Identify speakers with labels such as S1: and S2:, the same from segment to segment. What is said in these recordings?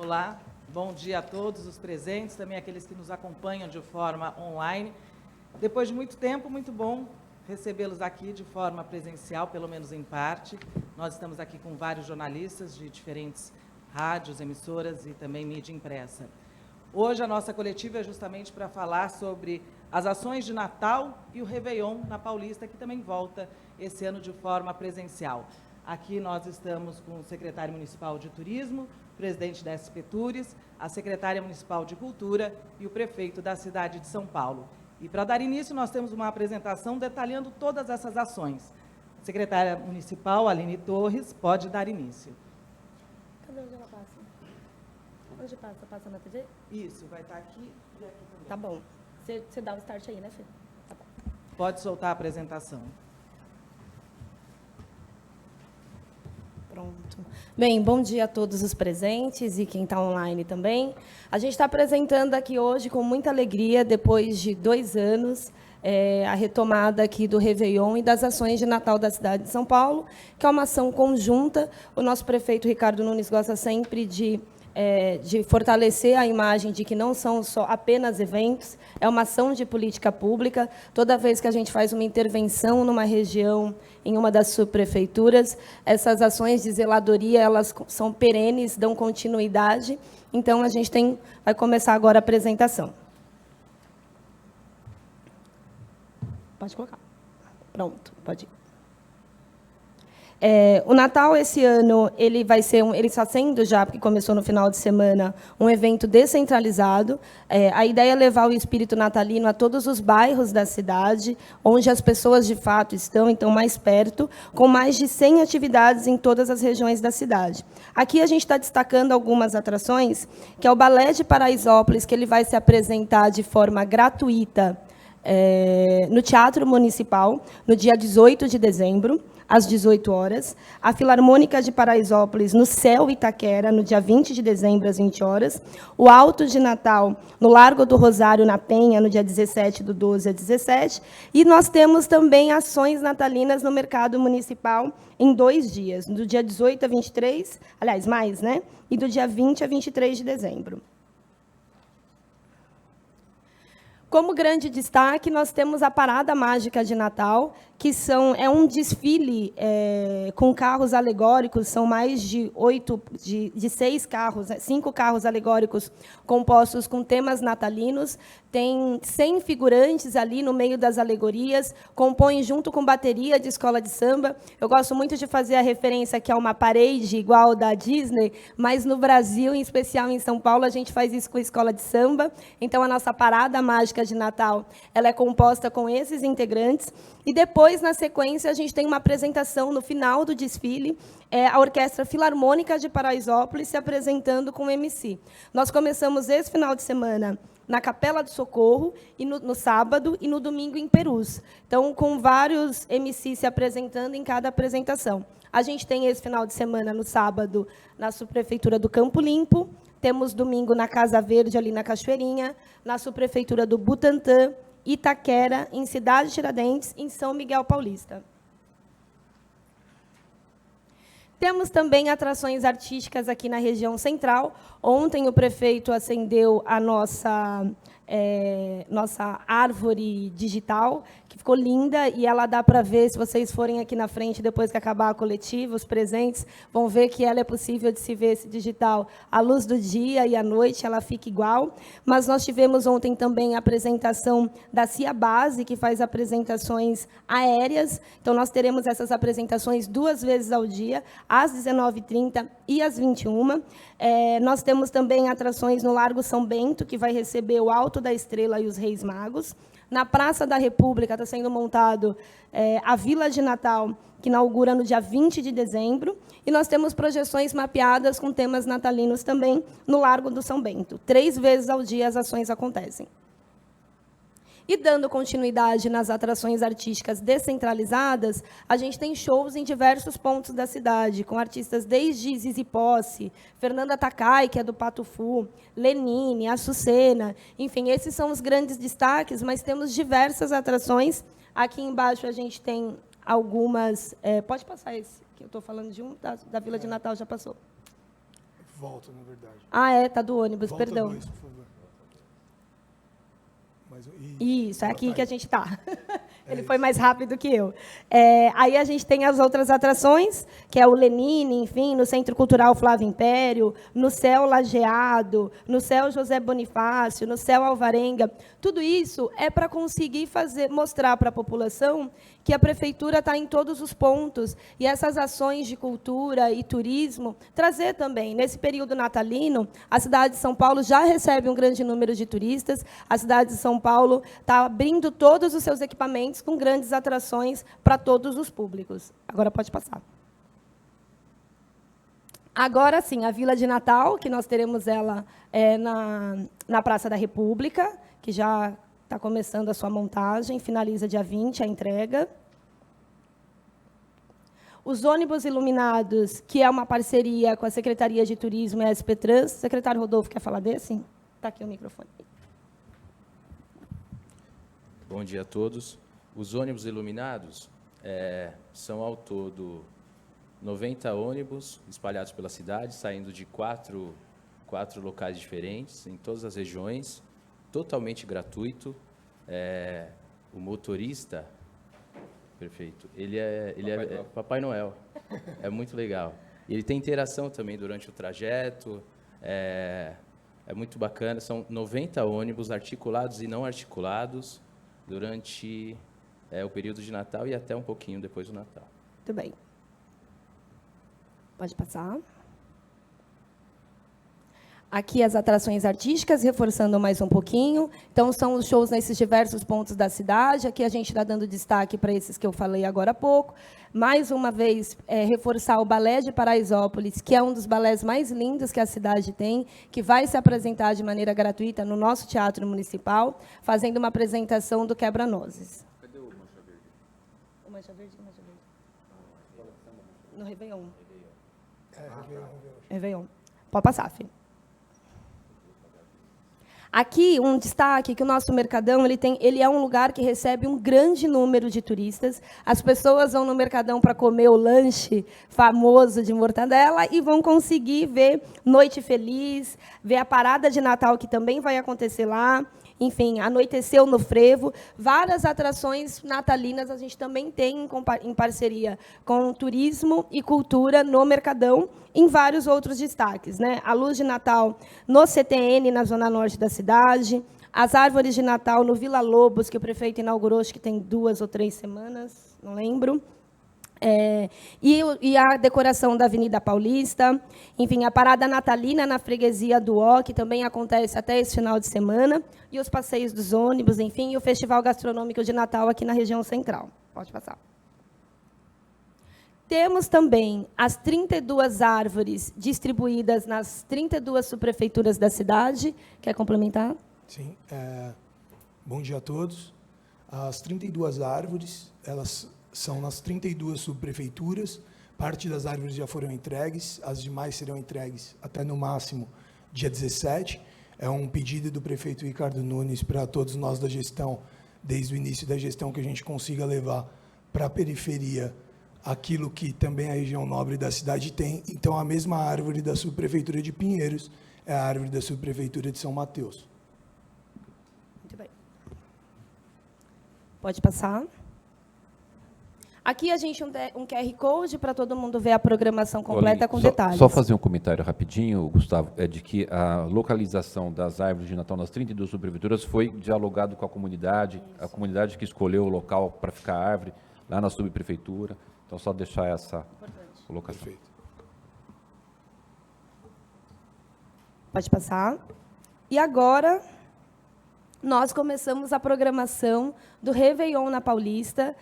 S1: Olá, bom dia a todos os presentes, também aqueles que nos acompanham de forma online. Depois de muito tempo, muito bom recebê-los aqui de forma presencial, pelo menos em parte. Nós estamos aqui com vários jornalistas de diferentes rádios, emissoras e também mídia impressa. Hoje a nossa coletiva é justamente para falar sobre as ações de Natal e o Réveillon na Paulista, que também volta esse ano de forma presencial. Aqui nós estamos com o secretário municipal de Turismo, presidente da SP Tours, a secretária municipal de Cultura e o prefeito da cidade de São Paulo. E para dar início, nós temos uma apresentação detalhando todas essas ações. A secretária municipal, Aline Torres, pode dar início.
S2: Cadê onde ela passa? Onde passa? Passa na TV?
S1: Isso, vai estar aqui e aqui também.
S2: Tá bom. Você dá o start aí, né, Fê? Tá bom.
S1: Pode soltar a apresentação.
S2: Pronto. Bem, bom dia a todos os presentes e quem está online também. A gente está apresentando aqui hoje com muita alegria, depois de 2 anos, a retomada aqui do Réveillon e das ações de Natal da cidade de São Paulo, que é uma ação conjunta. O nosso prefeito Ricardo Nunes gosta sempre de fortalecer a imagem de que não são só apenas eventos, é uma ação de política pública. Toda vez que a gente faz uma intervenção numa região, em uma das subprefeituras, essas ações de zeladoria, elas são perenes, dão continuidade. Então, a gente vai começar agora a apresentação. Pode colocar. Pronto, pode ir. O Natal, esse ano, ele está sendo já, porque começou no final de semana, um evento descentralizado. A ideia é levar o espírito natalino a todos os bairros da cidade, onde as pessoas, de fato, estão mais perto, com mais de 100 atividades em todas as regiões da cidade. Aqui a gente está destacando algumas atrações, que é o Balé de Paraisópolis, que ele vai se apresentar de forma gratuita no Teatro Municipal, no dia 18 de dezembro, às 18 horas. A Filarmônica de Paraisópolis, no Céu Itaquera, no dia 20 de dezembro, às 20 horas. O Alto de Natal, no Largo do Rosário, na Penha, no dia 17 do 12 a 17. E nós temos também ações natalinas no Mercado Municipal em 2 dias, do dia 18 a 23, aliás, mais, né? E do dia 20 a 23 de dezembro. Como grande destaque, nós temos a Parada Mágica de Natal, que é um desfile com carros alegóricos, são mais de 6 carros, 5 carros alegóricos compostos com temas natalinos, tem 100 figurantes ali no meio das alegorias, compõem junto com bateria de escola de samba. Eu gosto muito de fazer a referência que é uma parede igual da Disney, mas no Brasil, em especial em São Paulo, a gente faz isso com a escola de samba. Então, a nossa Parada Mágica de Natal, ela é composta com esses integrantes. E depois, na sequência, a gente tem uma apresentação no final do desfile, a Orquestra Filarmônica de Paraisópolis se apresentando com o MC. Nós começamos esse final de semana na Capela do Socorro, e no sábado, e no domingo em Perus. Então, com vários MCs se apresentando em cada apresentação. A gente tem esse final de semana, no sábado, na subprefeitura do Campo Limpo, temos domingo na Casa Verde, ali na Cachoeirinha, na subprefeitura do Butantã, Itaquera, em Cidade Tiradentes, em São Miguel Paulista. Temos também atrações artísticas aqui na região central. Ontem o prefeito acendeu a nossa árvore digital, que ficou linda, e ela dá para ver, se vocês forem aqui na frente, depois que acabar a coletiva, os presentes vão ver que ela é possível de se ver esse digital à luz do dia e à noite, ela fica igual. Mas nós tivemos ontem também a apresentação da CIA Base, que faz apresentações aéreas. Então, nós teremos essas apresentações 2 vezes ao dia, às 19h30 e às 21h. Nós temos também atrações no Largo São Bento, que vai receber o Alto da Estrela e os Reis Magos. Na Praça da República está sendo montado a Vila de Natal, que inaugura no dia 20 de dezembro. E nós temos projeções mapeadas com temas natalinos também no Largo do São Bento. 3 vezes ao dia as ações acontecem. E, dando continuidade nas atrações artísticas descentralizadas, a gente tem shows em diversos pontos da cidade, com artistas desde Zizi Posse, Fernanda Takai, que é do Patufu, Lenine, Açucena. Enfim, esses são os grandes destaques, mas temos diversas atrações. Aqui embaixo a gente tem algumas... pode passar esse, que eu estou falando de um, da Vila de Natal, já passou.
S3: Volta, na verdade.
S2: Tá do ônibus,
S3: Volta
S2: perdão.
S3: 2, por favor.
S2: Isso, é aqui que a gente está. Ele foi
S3: isso.
S2: mais rápido que eu. Aí a gente tem as outras atrações, que é o Lenine, enfim, no Centro Cultural Flávio Império, no Céu Lajeado, no Céu José Bonifácio, no Céu Alvarenga. Tudo isso é para conseguir mostrar para a população que a prefeitura está em todos os pontos, e essas ações de cultura e turismo, trazer também. Nesse período natalino, a cidade de São Paulo já recebe um grande número de turistas, a cidade de São Paulo está abrindo todos os seus equipamentos com grandes atrações para todos os públicos. Agora pode passar. Agora sim, a Vila de Natal, que nós teremos ela na Praça da República, que já está começando a sua montagem, finaliza dia 20 a entrega. Os ônibus iluminados, que é uma parceria com a Secretaria de Turismo e a SP Trans. O secretário Rodolfo quer falar desse? Está aqui o microfone.
S4: Bom dia a todos. Os ônibus iluminados são, ao todo, 90 ônibus espalhados pela cidade, saindo de quatro locais diferentes, em todas as regiões, totalmente gratuito. O motorista, perfeito, ele é Papai Noel. É muito legal. E ele tem interação também durante o trajeto, é muito bacana. São 90 ônibus articulados e não articulados durante o período de Natal e até um pouquinho depois do Natal.
S2: Muito bem. Pode passar. Aqui as atrações artísticas, reforçando mais um pouquinho. Então, são os shows nesses diversos pontos da cidade. Aqui a gente está dando destaque para esses que eu falei agora há pouco. Mais uma vez, reforçar o Balé de Paraisópolis, que é um dos balés mais lindos que a cidade tem, que vai se apresentar de maneira gratuita no nosso Teatro Municipal, fazendo uma apresentação do Quebra-Nozes.
S4: Cadê o Mancha Verde?
S2: O Mancha Verde? No Réveillon. Réveillon. Pode passar, filho. Aqui, um destaque, que o nosso Mercadão ele é um lugar que recebe um grande número de turistas. As pessoas vão no Mercadão para comer o lanche famoso de mortadela e vão conseguir ver Noite Feliz, ver a parada de Natal, que também vai acontecer lá. Enfim, Anoiteceu no Frevo. Várias atrações natalinas a gente também tem em parceria com turismo e cultura no Mercadão, em vários outros destaques, né? A luz de Natal no CTN, na zona norte da cidade, as árvores de Natal no Vila Lobos, que o prefeito inaugurou, acho que tem 2 ou 3 semanas, não lembro. E a decoração da Avenida Paulista, enfim, a parada natalina na freguesia do Ó, que também acontece até esse final de semana, e os passeios dos ônibus, enfim, e o Festival Gastronômico de Natal aqui na região central. Pode passar. Temos também as 32 árvores distribuídas nas 32 subprefeituras da cidade. Quer complementar?
S3: Sim. Bom dia a todos. As 32 árvores, elas são nas 32 subprefeituras. Parte das árvores já foram entregues, as demais serão entregues até, no máximo, dia 17. É um pedido do prefeito Ricardo Nunes para todos nós da gestão, desde o início da gestão, que a gente consiga levar para a periferia aquilo que também a região nobre da cidade tem. Então, a mesma árvore da subprefeitura de Pinheiros é a árvore da subprefeitura de São Mateus.
S2: Muito bem. Pode passar. Aqui a gente um QR Code para todo mundo ver a programação completa com detalhes.
S5: Só fazer um comentário rapidinho, Gustavo, de que a localização das árvores de Natal nas 32 subprefeituras foi dialogado com a comunidade que escolheu o local para ficar a árvore, lá na subprefeitura. Então, só deixar essa colocação.
S3: Perfeito.
S2: Pode passar. E agora, nós começamos a programação do Réveillon na Paulista.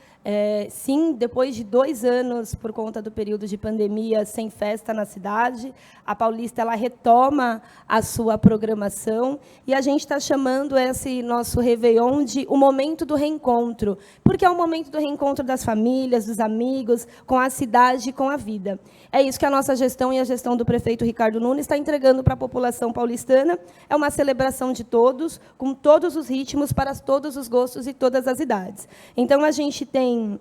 S2: Sim, depois de 2 anos, por conta do período de pandemia, sem festa na cidade, a Paulista ela retoma a sua programação e a gente está chamando esse nosso Réveillon de o momento do reencontro, porque é o momento do reencontro das famílias, dos amigos, com a cidade e com a vida. É isso que a nossa gestão e a gestão do prefeito Ricardo Nunes está entregando para a população paulistana. É uma celebração de todos, com todos todos os ritmos, para todos os gostos e todas as idades. Então, a gente tem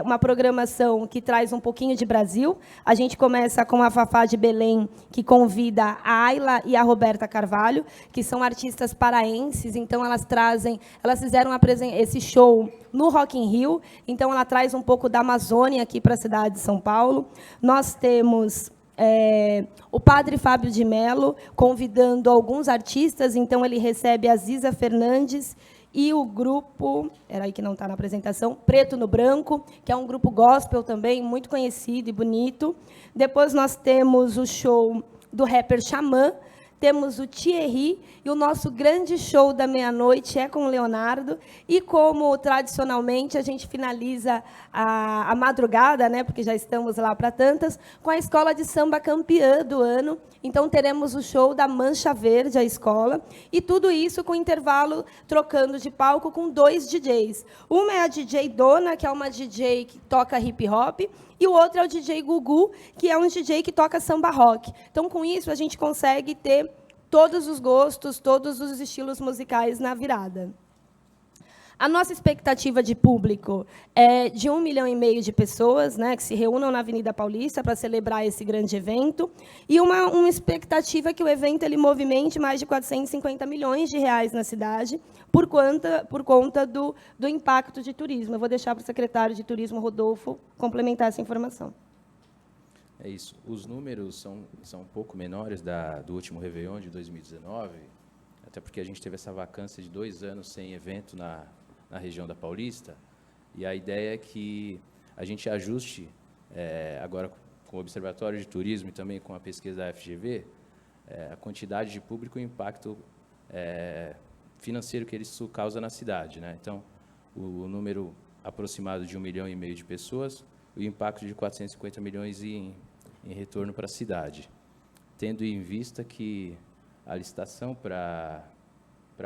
S2: uma programação que traz um pouquinho de Brasil. A gente começa com a Fafá de Belém, que convida a Ayla e a Roberta Carvalho, que são artistas paraenses. Então, elas fizeram esse show no Rock in Rio. Então, ela traz um pouco da Amazônia aqui para a cidade de São Paulo. Nós temos o padre Fábio de Mello convidando alguns artistas. Então, ele recebe a Ziza Fernandes e o grupo, era aí que não está na apresentação, Preto no Branco, que é um grupo gospel também, muito conhecido e bonito. Depois, nós temos o show do rapper Xamã, temos o Thierry, e o nosso grande show da meia-noite é com o Leonardo. E, como tradicionalmente, a gente finaliza a madrugada, né, porque já estamos lá para tantas, com a escola de samba campeã do ano. Então, teremos o show da Mancha Verde, a escola, e tudo isso com intervalo, trocando de palco com 2 DJs. Uma é a DJ Dona, que é uma DJ que toca hip-hop, e o outro é o DJ Gugu, que é um DJ que toca samba rock. Então, com isso, a gente consegue ter todos os gostos, todos os estilos musicais na virada. A nossa expectativa de público é de 1,5 milhão de pessoas, né, que se reúnam na Avenida Paulista para celebrar esse grande evento, e uma expectativa que o evento ele movimente mais de 450 milhões de reais na cidade, por conta do impacto de turismo. Eu vou deixar para o secretário de Turismo, Rodolfo, complementar essa informação.
S4: É isso. Os números são um pouco menores do último Réveillon de 2019, até porque a gente teve essa vacância de 2 anos sem evento na região da Paulista, e a ideia é que a gente ajuste, agora com o Observatório de Turismo e também com a pesquisa da FGV, a quantidade de público e o impacto financeiro que isso causa na cidade, né? Então, o número aproximado de 1,5 milhão de pessoas, o impacto de 450 milhões em retorno para a cidade, tendo em vista que a licitação para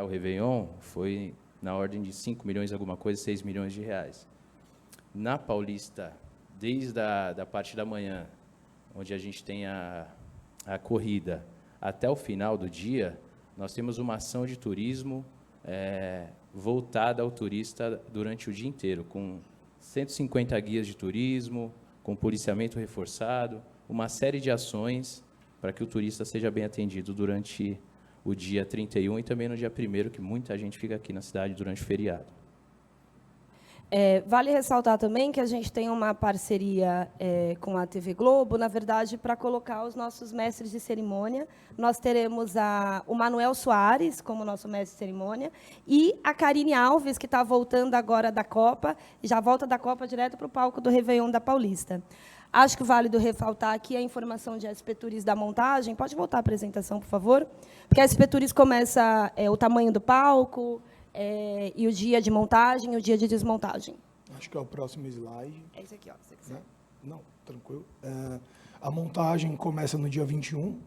S4: o Réveillon foi na ordem de 5 milhões alguma coisa, 6 milhões de reais. Na Paulista, desde a parte da manhã, onde a gente tem a corrida, até o final do dia, nós temos uma ação de turismo voltada ao turista durante o dia inteiro, com 150 guias de turismo, com policiamento reforçado, uma série de ações para que o turista seja bem atendido durante o dia 31 e também no dia 1º, que muita gente fica aqui na cidade durante o feriado.
S2: Vale ressaltar também que a gente tem uma parceria com a TV Globo, na verdade, para colocar os nossos mestres de cerimônia. Nós teremos o Manuel Soares como nosso mestre de cerimônia e a Karine Alves, que está voltando agora da Copa, já volta da Copa direto para o palco do Réveillon da Paulista. Acho que válido ressaltar aqui a informação de SP Tours da montagem. Pode voltar a apresentação, por favor? Porque a SP Tours começa o tamanho do palco, e o dia de montagem e o dia de desmontagem.
S3: Acho que é o próximo slide.
S2: É esse aqui, ó, se você quiser.
S3: Não, tranquilo. A montagem começa no dia 21,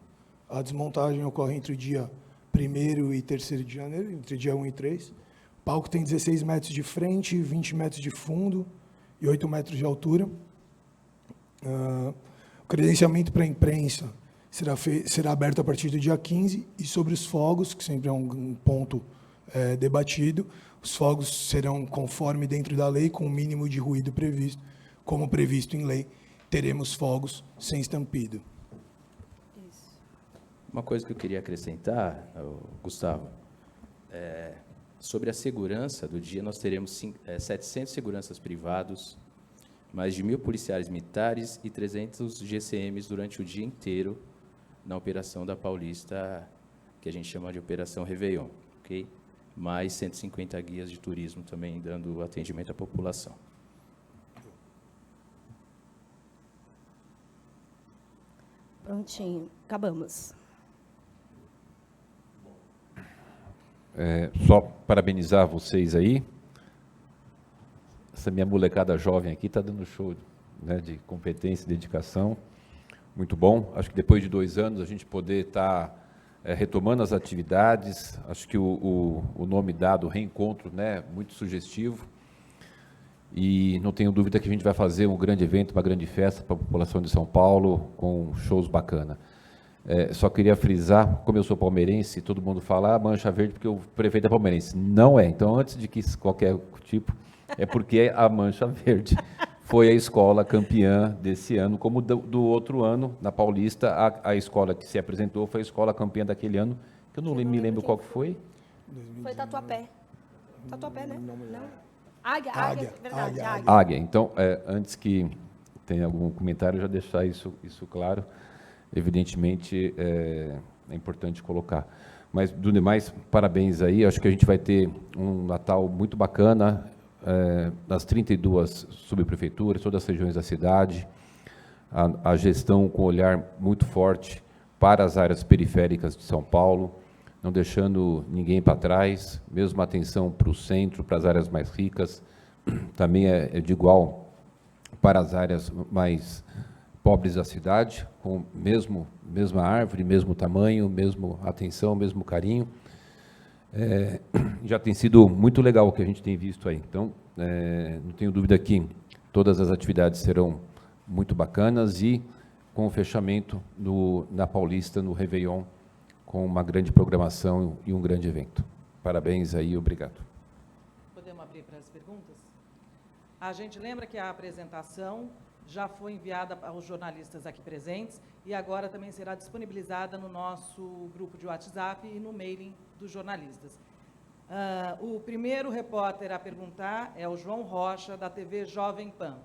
S3: a desmontagem ocorre entre o dia 1º e 3º de janeiro, entre dia 1 e 3. O palco tem 16 metros de frente, 20 metros de fundo e 8 metros de altura. O credenciamento para a imprensa será aberto a partir do dia 15, e sobre os fogos, que sempre é um ponto debatido, os fogos serão conforme dentro da lei, com o mínimo de ruído previsto, como previsto em lei, teremos fogos sem estampido.
S4: Uma coisa que eu queria acrescentar, Gustavo, sobre a segurança do dia, nós teremos 700 seguranças privados, mais de 1.000 policiais militares e 300 GCMs durante o dia inteiro na operação da Paulista, que a gente chama de Operação Réveillon, ok? Mais 150 guias de turismo também dando atendimento à população.
S2: Prontinho, acabamos.
S5: Só parabenizar vocês aí. Essa minha molecada jovem aqui está dando show, né, de competência e dedicação. Muito bom. Acho que depois de 2 anos a gente poder estar retomando as atividades. Acho que o nome dado, reencontro, né, muito sugestivo. E não tenho dúvida que a gente vai fazer um grande evento, uma grande festa para a população de São Paulo, com shows bacana. Só queria frisar, como eu sou palmeirense, todo mundo fala mancha verde porque o prefeito é palmeirense. Não é. Então, antes de que qualquer tipo, é porque a mancha verde foi a escola campeã desse ano, como do outro ano, na Paulista, a escola que se apresentou foi a escola campeã daquele ano, que eu não me lembro qual que foi.
S2: Foi Tatuapé. Tatuapé, né? Não.
S3: Águia,
S2: Verdade,
S3: Águia.
S5: Águia. Então, antes que tenha algum comentário, já deixar isso claro. Evidentemente, é importante colocar. Mas, do demais, parabéns aí. Acho que a gente vai ter um Natal muito bacana nas 32 subprefeituras, todas as regiões da cidade. A gestão com olhar muito forte para as áreas periféricas de São Paulo, não deixando ninguém para trás, mesmo atenção para o centro, para as áreas mais ricas, também é de igual para as áreas mais pobres da cidade, com mesma árvore, mesmo tamanho, mesmo atenção, mesmo carinho. Já tem sido muito legal o que a gente tem visto aí. Então, não tenho dúvida que todas as atividades serão muito bacanas e com o fechamento na Paulista, no Réveillon, com uma grande programação e um grande evento. Parabéns aí, obrigado.
S1: Podemos abrir para as perguntas? A gente lembra que a apresentação já foi enviada aos jornalistas aqui presentes e agora também será disponibilizada no nosso grupo de WhatsApp e no mailing dos jornalistas. O primeiro repórter a perguntar é o João Rocha, da TV Jovem Pan.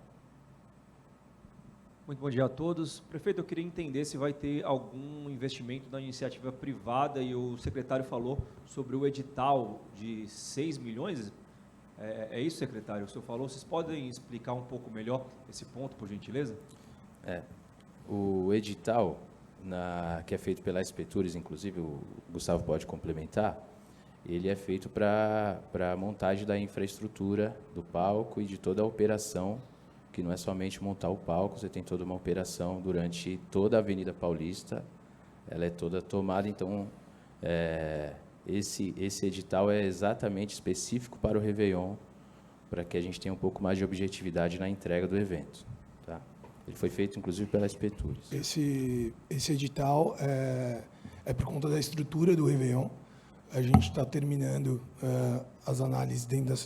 S6: Muito bom dia a todos. Prefeito, eu queria entender se vai ter algum investimento da iniciativa privada, e o secretário falou sobre o edital de 6 milhões. É isso, secretário? O senhor falou. Vocês podem explicar um pouco melhor esse ponto, por gentileza?
S4: O edital, que é feito pela Espetures, inclusive o Gustavo pode complementar, ele é feito para a montagem da infraestrutura do palco e de toda a operação, que não é somente montar o palco, você tem toda uma operação durante toda a Avenida Paulista, ela é toda tomada, então esse edital é exatamente específico para o Réveillon, para que a gente tenha um pouco mais de objetividade na entrega do evento. Tá? Ele foi feito, inclusive, pela Espetures.
S3: Esse edital é por conta da estrutura do Réveillon. A gente está terminando as análises dentro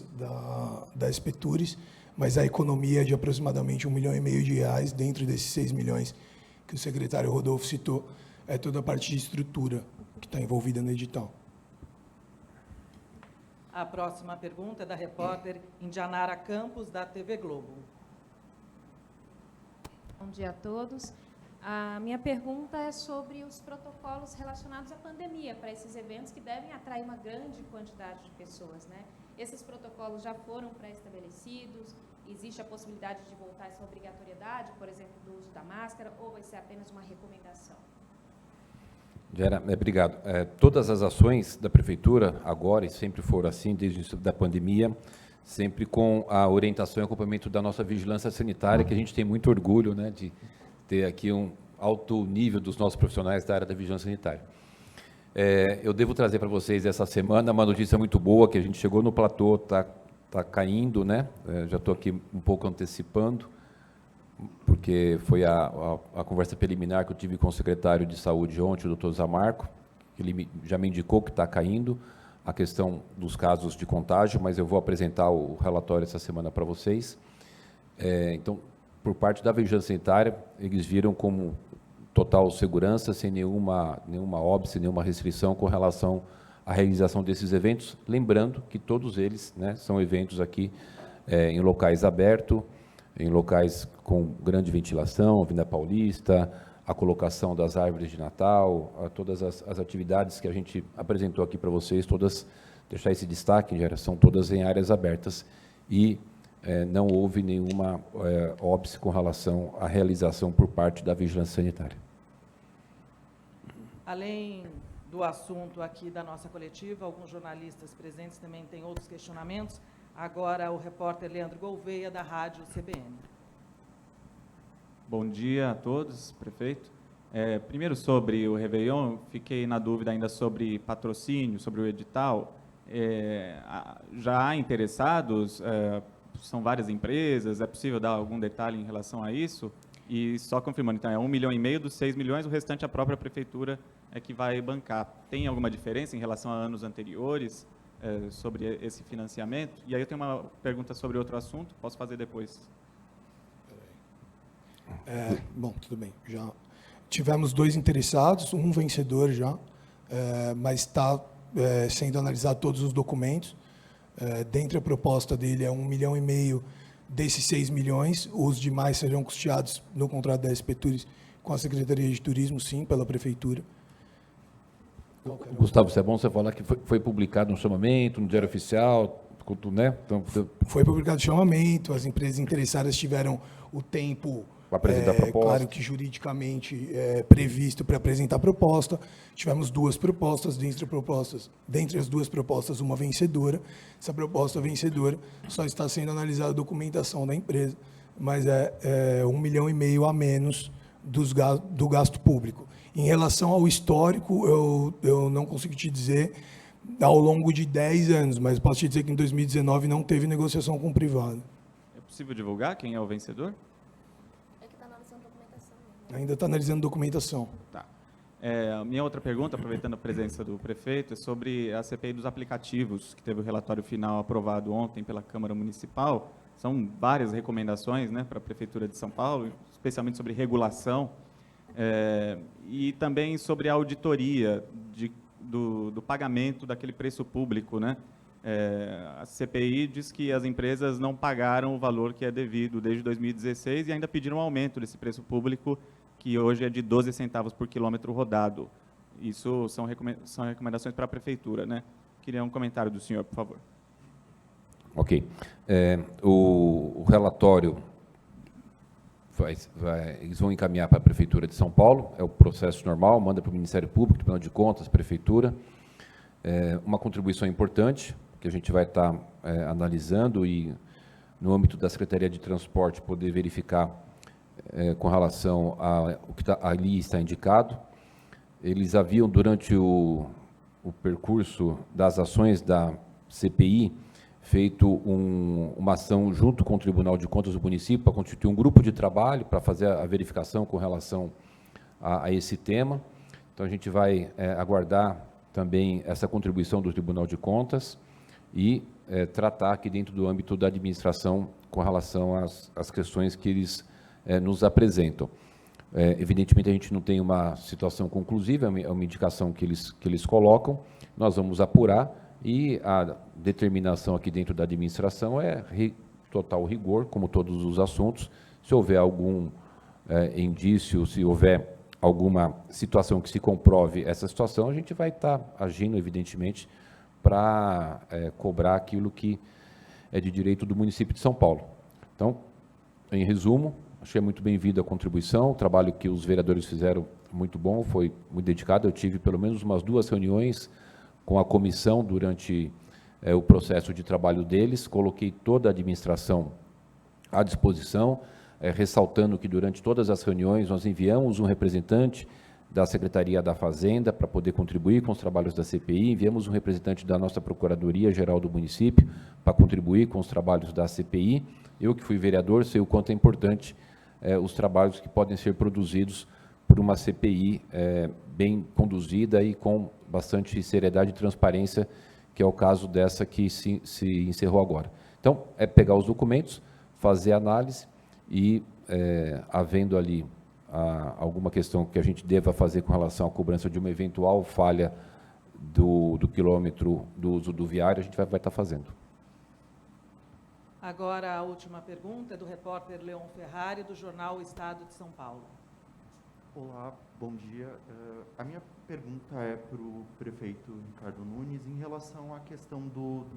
S3: da Espetures, mas a economia é de aproximadamente R$ 1,5 milhão dentro desses 6 milhões que o secretário Rodolfo citou, é toda a parte de estrutura que está envolvida no edital.
S1: A próxima pergunta é da repórter Indianara Campos, da TV Globo.
S7: Bom dia a todos. A minha pergunta é sobre os protocolos relacionados à pandemia para esses eventos que devem atrair uma grande quantidade de pessoas, né? Esses protocolos já foram pré-estabelecidos? Existe a possibilidade de voltar essa obrigatoriedade, por exemplo, do uso da máscara, ou vai ser apenas uma recomendação?
S5: Obrigado. Todas as ações da Prefeitura, agora, e sempre foram assim, desde o início da pandemia, sempre com a orientação e acompanhamento da nossa vigilância sanitária, que a gente tem muito orgulho, né, de ter aqui um alto nível dos nossos profissionais da área da vigilância sanitária. Eu devo trazer para vocês essa semana uma notícia muito boa, que a gente chegou no platô, está caindo, né? Já estou aqui um pouco antecipando, porque foi a conversa preliminar que eu tive com o secretário de Saúde ontem, o doutor Zamarco, que ele já me indicou que está caindo a questão dos casos de contágio, mas eu vou apresentar o relatório essa semana para vocês. Então, por parte da vigilância sanitária, eles viram como total segurança, sem nenhuma óbice, nenhuma restrição com relação à realização desses eventos, lembrando que todos eles, né, são eventos aqui em locais abertos, em locais com grande ventilação, Avenida Paulista, a colocação das árvores de Natal, todas as atividades que a gente apresentou aqui para vocês, todas, deixar esse destaque, já são todas em áreas abertas e não houve nenhuma óbice com relação à realização por parte da vigilância sanitária.
S1: Além do assunto aqui da nossa coletiva, alguns jornalistas presentes também têm outros questionamentos. Agora, o repórter Leandro Gouveia, da Rádio CBN.
S8: Bom dia a todos, prefeito. Primeiro, sobre o Réveillon, fiquei na dúvida ainda sobre patrocínio, sobre o edital. Já há interessados? São várias empresas? É possível dar algum detalhe em relação a isso? E só confirmando, então, é 1,5 milhão dos 6 milhões, o restante a própria prefeitura é que vai bancar. Tem alguma diferença em relação a anos anteriores sobre esse financiamento? E aí eu tenho uma pergunta sobre outro assunto, posso fazer depois?
S3: Bom, tudo bem. Já tivemos 2 interessados, um vencedor já, mas está sendo analisado todos os documentos. Dentre a proposta dele é 1,5 milhão desses 6 milhões, os demais serão custeados no contrato da SP Tours com a Secretaria de Turismo, sim, pela Prefeitura.
S5: Gustavo, se é bom você falar que foi publicado no chamamento, no Diário Oficial, né? Então,
S3: Foi publicado o chamamento, as empresas interessadas tiveram o tempo,
S5: para apresentar a proposta.
S3: claro que juridicamente previsto para apresentar a proposta. Tivemos 2 propostas, dentre as 2 propostas, uma vencedora. Essa proposta vencedora só está sendo analisada a documentação da empresa, mas é 1,5 milhão a menos do gasto público. Em relação ao histórico, eu não consigo te dizer ao longo de 10 anos, mas posso te dizer que em 2019 não teve negociação com o privado.
S8: É possível divulgar quem é o vencedor?
S3: Ainda está analisando documentação.
S8: Tá. A minha outra pergunta, aproveitando a presença do prefeito, é sobre a CPI dos aplicativos, que teve o relatório final aprovado ontem pela Câmara Municipal. São várias recomendações, né, para a Prefeitura de São Paulo, especialmente sobre regulação, e também sobre a auditoria do pagamento daquele preço público, né? A CPI diz que as empresas não pagaram o valor que é devido desde 2016 e ainda pediram um aumento desse preço público, que hoje é de 12 centavos por quilômetro rodado. Isso são recomendações para a Prefeitura, né? Queria um comentário do senhor, por favor.
S5: Ok. O relatório eles vão encaminhar para a Prefeitura de São Paulo, é o processo normal, manda para o Ministério Público, Tribunal de Contas, Prefeitura. Uma contribuição importante, que a gente vai estar analisando e, no âmbito da Secretaria de Transporte, poder verificar com relação ao que ali está indicado. Eles haviam, durante o percurso das ações da CPI, feito uma ação junto com o Tribunal de Contas do município para constituir um grupo de trabalho para fazer a verificação com relação a esse tema. Então, a gente vai aguardar também essa contribuição do Tribunal de Contas e tratar aqui dentro do âmbito da administração com relação às questões que eles nos apresentam. Evidentemente, a gente não tem uma situação conclusiva, é uma indicação que eles colocam, nós vamos apurar e a determinação aqui dentro da administração é total rigor, como todos os assuntos. Se houver algum indício, se houver alguma situação que se comprove essa situação, a gente vai estar agindo, evidentemente, para cobrar aquilo que é de direito do município de São Paulo. Então, em resumo, achei muito bem-vinda a contribuição, o trabalho que os vereadores fizeram muito bom, foi muito dedicado. Eu tive pelo menos umas 2 reuniões com a comissão durante o processo de trabalho deles, coloquei toda a administração à disposição, ressaltando que durante todas as reuniões nós enviamos um representante da Secretaria da Fazenda para poder contribuir com os trabalhos da CPI, enviamos um representante da nossa Procuradoria-Geral do município para contribuir com os trabalhos da CPI. Eu, que fui vereador, sei o quanto é importante os trabalhos que podem ser produzidos por uma CPI bem conduzida e com bastante seriedade e transparência, que é o caso dessa que se encerrou agora. Então, é pegar os documentos, fazer análise e, havendo ali alguma questão que a gente deva fazer com relação à cobrança de uma eventual falha do quilômetro do uso do viário, a gente vai estar fazendo.
S1: Agora, a última pergunta é do repórter Leon Ferrari, do jornal O Estado de São Paulo.
S9: Olá, bom dia. A minha pergunta é para o prefeito Ricardo Nunes em relação à questão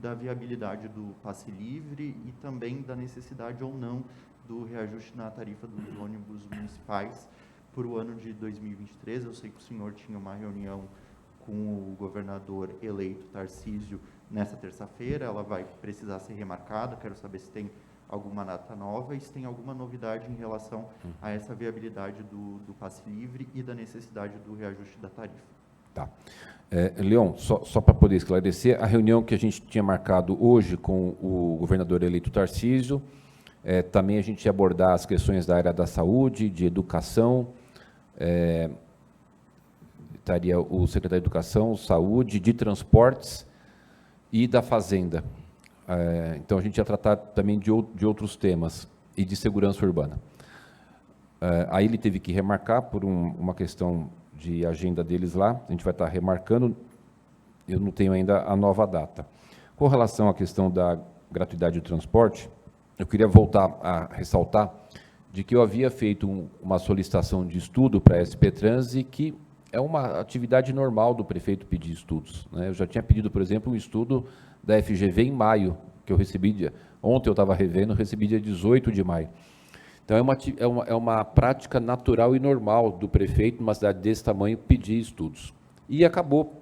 S9: da viabilidade do passe livre e também da necessidade ou não do reajuste na tarifa dos ônibus municipais para o ano de 2023. Eu sei que o senhor tinha uma reunião com o governador eleito Tarcísio nessa terça-feira, ela vai precisar ser remarcada, quero saber se tem alguma data nova e se tem alguma novidade em relação a essa viabilidade do passe livre e da necessidade do reajuste da tarifa.
S5: Tá. Leon, só para poder esclarecer, a reunião que a gente tinha marcado hoje com o governador eleito Tarcísio, Também a gente ia abordar as questões da área da saúde, de educação, estaria o secretário de Educação, Saúde, de Transportes e da Fazenda. Então, a gente ia tratar também de outros temas e de segurança urbana. Aí ele teve que remarcar por uma questão de agenda deles lá, a gente vai estar remarcando, eu não tenho ainda a nova data. Com relação à questão da gratuidade do transporte, eu queria voltar a ressaltar de que eu havia feito uma solicitação de estudo para a SP Trans e que é uma atividade normal do prefeito pedir estudos, né? Eu já tinha pedido, por exemplo, um estudo da FGV em maio, que eu recebi, ontem eu estava revendo, recebi dia 18 de maio. Então, é uma prática natural e normal do prefeito, numa cidade desse tamanho, pedir estudos. E acabou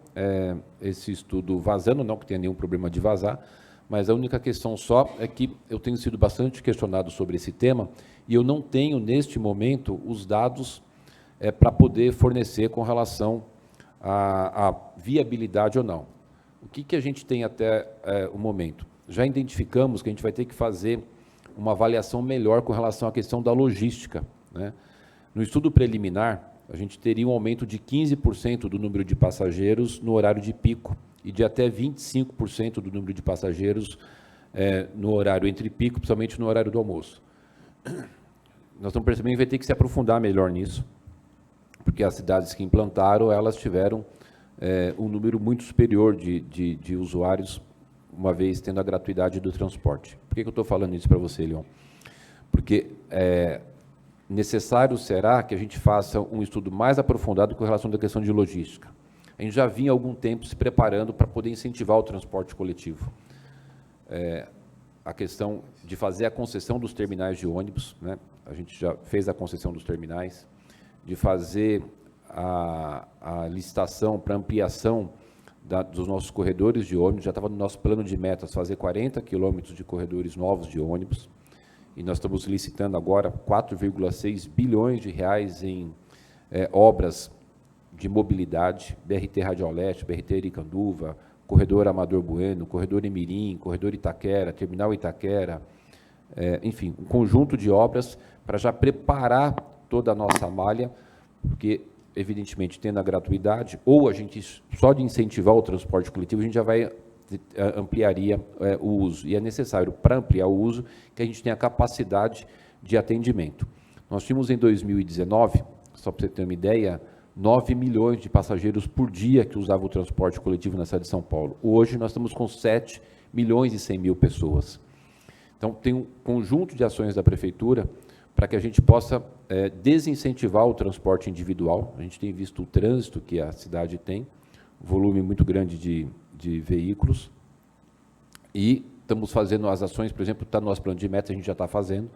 S5: esse estudo vazando, não que tenha nenhum problema de vazar, mas a única questão só é que eu tenho sido bastante questionado sobre esse tema e eu não tenho, neste momento, os dados para poder fornecer com relação à viabilidade ou não. O que a gente tem até o momento? Já identificamos que a gente vai ter que fazer uma avaliação melhor com relação à questão da logística, né? No estudo preliminar, a gente teria um aumento de 15% do número de passageiros no horário de pico e de até 25% do número de passageiros no horário entre pico, principalmente no horário do almoço. Nós estamos percebendo que vai ter que se aprofundar melhor nisso, porque as cidades que implantaram, elas tiveram um número muito superior de usuários, uma vez tendo a gratuidade do transporte. Por que eu estou falando isso para você, Leon? Porque necessário será que a gente faça um estudo mais aprofundado com relação à questão de logística. A gente já vinha há algum tempo se preparando para poder incentivar o transporte coletivo. A questão de fazer a concessão dos terminais de ônibus, né? A gente já fez a concessão dos terminais, de fazer a licitação para ampliação dos nossos corredores de ônibus, já estava no nosso plano de metas fazer 40 quilômetros de corredores novos de ônibus, e nós estamos licitando agora 4,6 bilhões de reais em obras de mobilidade, BRT Radial Leste, BRT Iricanduva, corredor Amador Bueno, corredor Imirim, corredor Itaquera, terminal Itaquera, enfim, um conjunto de obras para já preparar toda a nossa malha, porque evidentemente, tendo a gratuidade, ou a gente, só de incentivar o transporte coletivo, a gente já ampliaria o uso. E é necessário, para ampliar o uso, que a gente tenha capacidade de atendimento. Nós tínhamos, em 2019, só para você ter uma ideia, 9 milhões de passageiros por dia que usavam o transporte coletivo na cidade de São Paulo. Hoje, nós estamos com 7 milhões e 100 mil pessoas. Então, tem um conjunto de ações da Prefeitura para que a gente possa desincentivar o transporte individual. A gente tem visto o trânsito que a cidade tem, um volume muito grande de veículos, e estamos fazendo as ações, por exemplo, está no nosso plano de meta, a gente já está fazendo,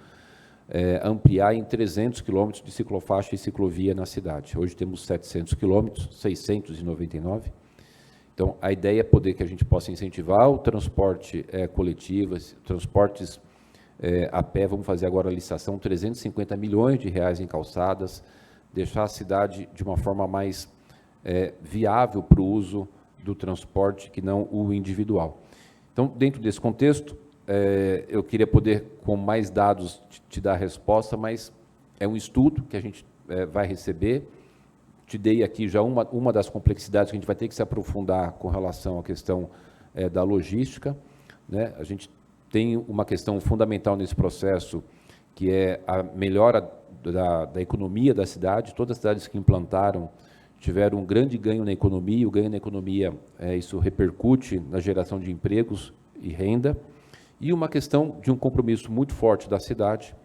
S5: ampliar em 300 quilômetros de ciclofaixa e ciclovia na cidade. Hoje temos 700 quilômetros, 699. Então, a ideia é poder que a gente possa incentivar o transporte coletivo, transportes a pé. Vamos fazer agora a licitação, 350 milhões de reais em calçadas, deixar a cidade de uma forma mais viável para o uso do transporte, que não o individual. Então, dentro desse contexto, eu queria poder, com mais dados, te dar a resposta, mas é um estudo que a gente vai receber. Te dei aqui já uma das complexidades que a gente vai ter que se aprofundar com relação à questão da logística, né? A gente tem uma questão fundamental nesse processo, que é a melhora da economia da cidade. Todas as cidades que implantaram tiveram um grande ganho na economia, e o ganho na economia, isso repercute na geração de empregos e renda, e uma questão de um compromisso muito forte da cidade,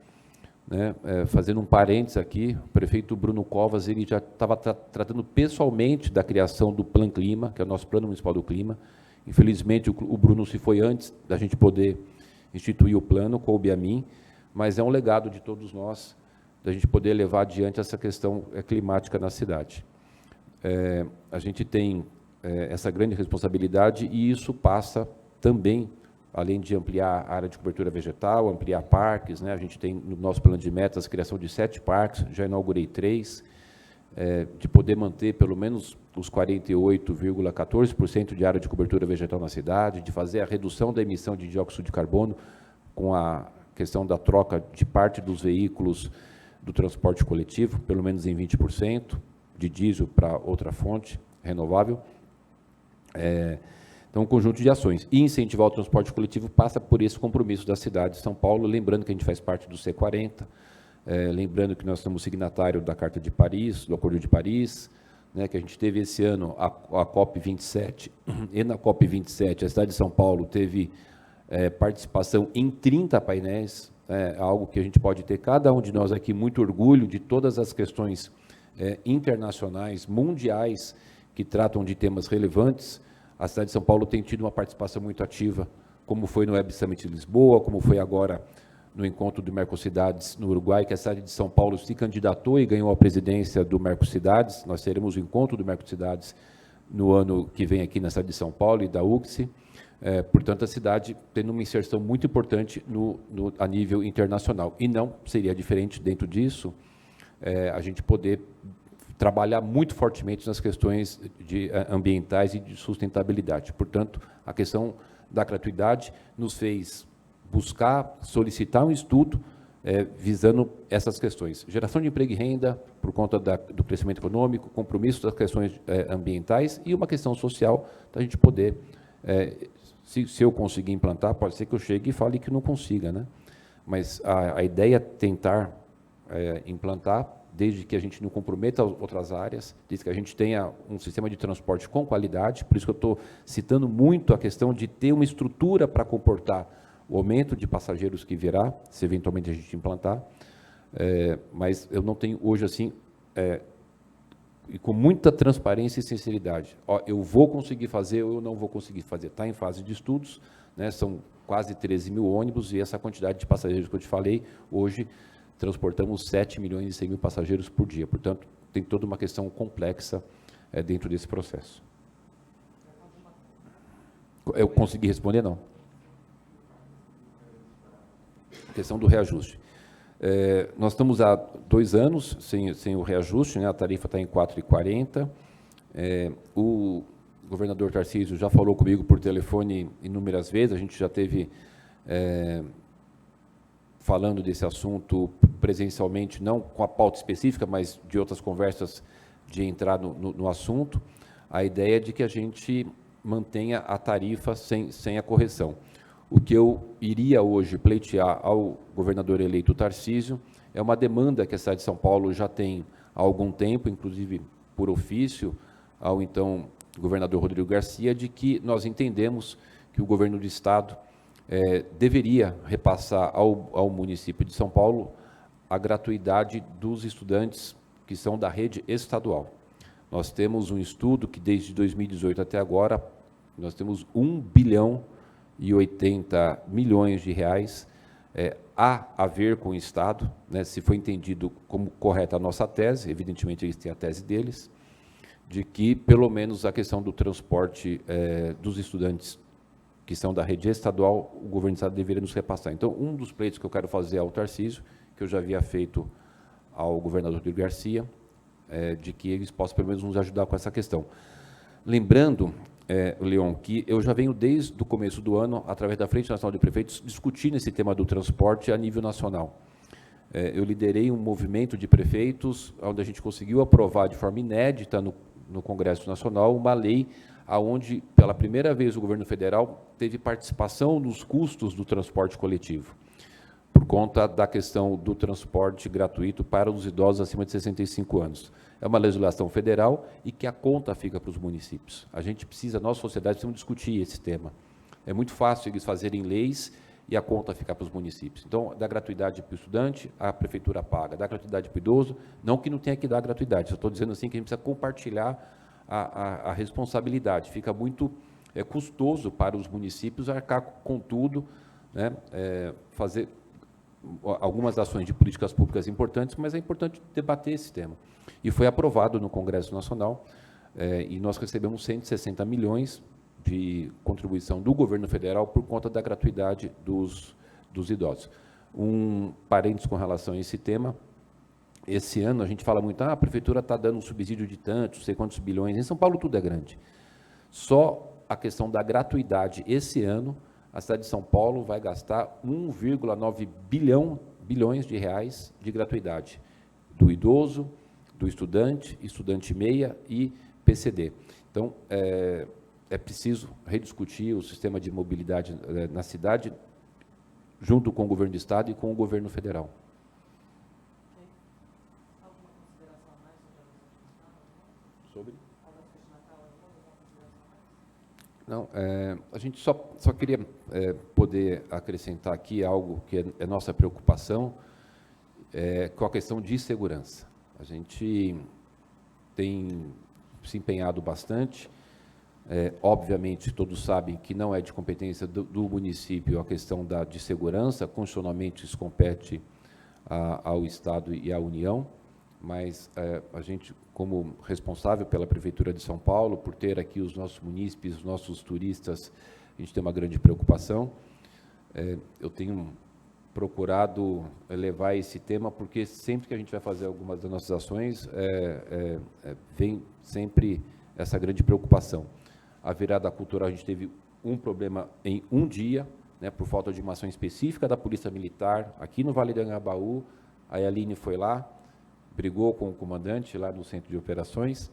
S5: né? Fazendo um parênteses aqui, o prefeito Bruno Covas, ele já estava tratando pessoalmente da criação do Plan Clima, que é o nosso Plano Municipal do Clima. Infelizmente, o Bruno se foi antes da gente poder instituir o plano, coube a mim, mas é um legado de todos nós, da gente poder levar adiante essa questão climática na cidade. A gente tem essa grande responsabilidade, e isso passa também, além de ampliar a área de cobertura vegetal, ampliar parques, né? A gente tem no nosso plano de metas a criação de 7 parques, já inaugurei 3, de poder manter pelo menos os 48,14% de área de cobertura vegetal na cidade, de fazer a redução da emissão de dióxido de carbono com a questão da troca de parte dos veículos do transporte coletivo, pelo menos em 20%, de diesel para outra fonte renovável. Então, um conjunto de ações. E incentivar o transporte coletivo passa por esse compromisso da cidade de São Paulo, lembrando que a gente faz parte do C40, lembrando que nós somos signatário da Carta de Paris, do Acordo de Paris, né, que a gente teve esse ano a COP27, e na COP27 a cidade de São Paulo teve participação em 30 painéis, algo que a gente pode ter, cada um de nós aqui, muito orgulho de todas as questões internacionais, mundiais, que tratam de temas relevantes. A cidade de São Paulo tem tido uma participação muito ativa, como foi no Web Summit de Lisboa, como foi agora no encontro do Mercocidades no Uruguai, que a cidade de São Paulo se candidatou e ganhou a presidência do Mercocidades. Nós teremos o encontro do Mercocidades no ano que vem aqui na cidade de São Paulo e da UCSI. Portanto, a cidade tendo uma inserção muito importante a nível internacional. E não seria diferente dentro disso a gente poder trabalhar muito fortemente nas questões ambientais e de sustentabilidade. Portanto, a questão da gratuidade nos fez buscar, solicitar um estudo visando essas questões. Geração de emprego e renda, por conta do crescimento econômico, compromisso das questões ambientais e uma questão social, da gente poder, se eu conseguir implantar, pode ser que eu chegue e fale que não consiga, né? Mas a ideia é tentar implantar, desde que a gente não comprometa outras áreas, desde que a gente tenha um sistema de transporte com qualidade. Por isso que eu estou citando muito a questão de ter uma estrutura para comportar o aumento de passageiros que virá, se eventualmente a gente implantar, mas eu não tenho hoje, assim, e com muita transparência e sinceridade, eu vou conseguir fazer ou eu não vou conseguir fazer. Está em fase de estudos, né, são quase 13 mil ônibus, e essa quantidade de passageiros que eu te falei, hoje transportamos 7 milhões e 100 mil passageiros por dia. Portanto, tem toda uma questão complexa dentro desse processo. Eu consegui responder, não? A questão do reajuste. Nós estamos há 2 anos sem o reajuste, né? A tarifa está em R$ 4,40. O governador Tarcísio já falou comigo por telefone inúmeras vezes, a gente já teve falando desse assunto presencialmente, não com a pauta específica, mas de outras conversas de entrar no assunto. A ideia é de que a gente mantenha a tarifa sem a correção. O que eu iria hoje pleitear ao governador eleito Tarcísio é uma demanda que a cidade de São Paulo já tem há algum tempo, inclusive por ofício, ao então governador Rodrigo Garcia, de que nós entendemos que o governo do Estado deveria repassar ao município de São Paulo a gratuidade dos estudantes que são da rede estadual. Nós temos um estudo que, desde 2018 até agora, nós temos 1 bilhão e 80 milhões de reais a ver com o Estado, né, se foi entendido como correta a nossa tese, evidentemente eles têm a tese deles, de que, pelo menos, a questão do transporte dos estudantes que são da rede estadual, o governo do Estado deveria nos repassar. Então, um dos pleitos que eu quero fazer ao Tarcísio, que eu já havia feito ao governador Rodrigo Garcia, de que eles possam, pelo menos, nos ajudar com essa questão. Lembrando, Leon, que eu já venho desde o começo do ano, através da Frente Nacional de Prefeitos, discutindo esse tema do transporte a nível nacional. Eu liderei um movimento de prefeitos, onde a gente conseguiu aprovar de forma inédita no Congresso Nacional uma lei onde, pela primeira vez, o governo federal teve participação nos custos do transporte coletivo, por conta da questão do transporte gratuito para os idosos acima de 65 anos. É uma legislação federal e que a conta fica para os municípios. A gente precisa, nós, sociedade, precisamos discutir esse tema. É muito fácil eles fazerem leis e a conta ficar para os municípios. Então, dá gratuidade para o estudante, a prefeitura paga. Dá gratuidade para o idoso, não que não tenha que dar gratuidade, só estou dizendo assim que a gente precisa compartilhar a responsabilidade. Fica muito custoso para os municípios arcar com tudo, né, fazer algumas ações de políticas públicas importantes, mas é importante debater esse tema. E foi aprovado no Congresso Nacional, e nós recebemos 160 milhões de contribuição do governo federal por conta da gratuidade dos idosos. Um parênteses com relação a esse tema: esse ano a gente fala muito, a prefeitura está dando um subsídio de tantos, sei quantos bilhões. Em São Paulo tudo é grande. Só a questão da gratuidade esse ano a cidade de São Paulo vai gastar 1,9 bilhões de reais de gratuidade, do idoso, do estudante, estudante meia e PCD. Então, é preciso rediscutir o sistema de mobilidade na cidade, junto com o governo do Estado e com o governo federal.
S1: Alguma consideração a mais
S5: Sobre? Não, a gente só queria poder acrescentar aqui algo que é nossa preocupação, com a questão de segurança. A gente tem se empenhado bastante. Obviamente, todos sabem que não é de competência do município a questão de segurança, constitucionalmente isso compete ao Estado e à União, mas a gente, como responsável pela Prefeitura de São Paulo, por ter aqui os nossos munícipes, os nossos turistas, a gente tem uma grande preocupação. Eu tenho procurado levar esse tema, porque sempre que a gente vai fazer algumas das nossas ações, vem sempre essa grande preocupação. A virada cultural, a gente teve um problema em um dia, né, por falta de uma ação específica da Polícia Militar, aqui no Vale do Anhangabaú. A Aline foi lá, brigou com o comandante lá no centro de operações,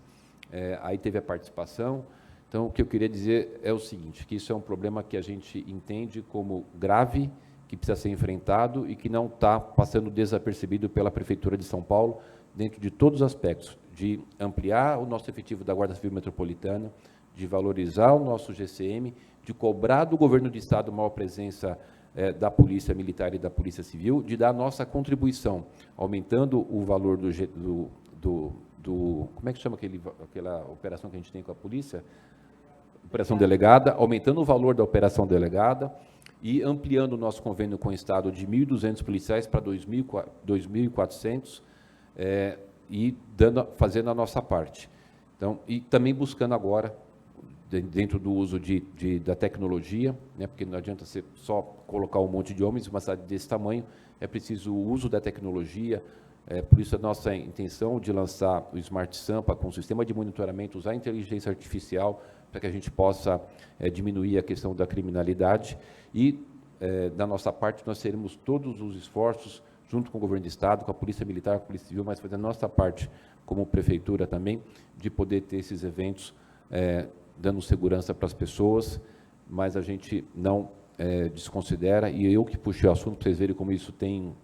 S5: aí teve a participação. Então, o que eu queria dizer é o seguinte, que isso é um problema que a gente entende como grave, que precisa ser enfrentado e que não está passando desapercebido pela Prefeitura de São Paulo, dentro de todos os aspectos, de ampliar o nosso efetivo da Guarda Civil Metropolitana, de valorizar o nosso GCM, de cobrar do governo do Estado maior presença da Polícia Militar e da Polícia Civil, de dar a nossa contribuição, aumentando o valor como é que chama aquela operação que a gente tem com a polícia? Operação delegada, aumentando o valor da operação delegada e ampliando o nosso convênio com o Estado de 1.200 policiais para 2.400 e fazendo a nossa parte. Então, e também buscando agora, dentro do uso da tecnologia, né, porque não adianta você só colocar um monte de homens em uma cidade desse tamanho, é preciso o uso da tecnologia. Por isso a nossa intenção de lançar o Smart Sampa com o sistema de monitoramento, usar a inteligência artificial para que a gente possa diminuir a questão da criminalidade e, da nossa parte, nós teremos todos os esforços, junto com o governo do Estado, com a Polícia Militar, com a Polícia Civil, mas fazendo a nossa parte como Prefeitura também, de poder ter esses eventos dando segurança para as pessoas, mas a gente não desconsidera, e eu que puxei o assunto para vocês verem como isso tem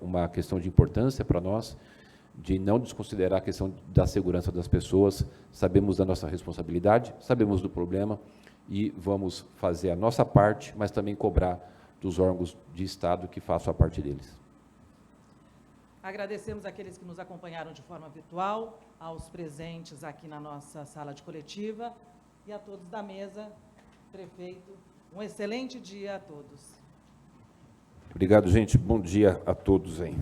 S5: uma questão de importância para nós, de não desconsiderar a questão da segurança das pessoas. Sabemos da nossa responsabilidade, sabemos do problema e vamos fazer a nossa parte, mas também cobrar dos órgãos de Estado que façam a parte deles.
S1: Agradecemos àqueles que nos acompanharam de forma virtual, aos presentes aqui na nossa sala de coletiva e a todos da mesa. Prefeito, um excelente dia a todos.
S5: Obrigado, gente. Bom dia a todos aí.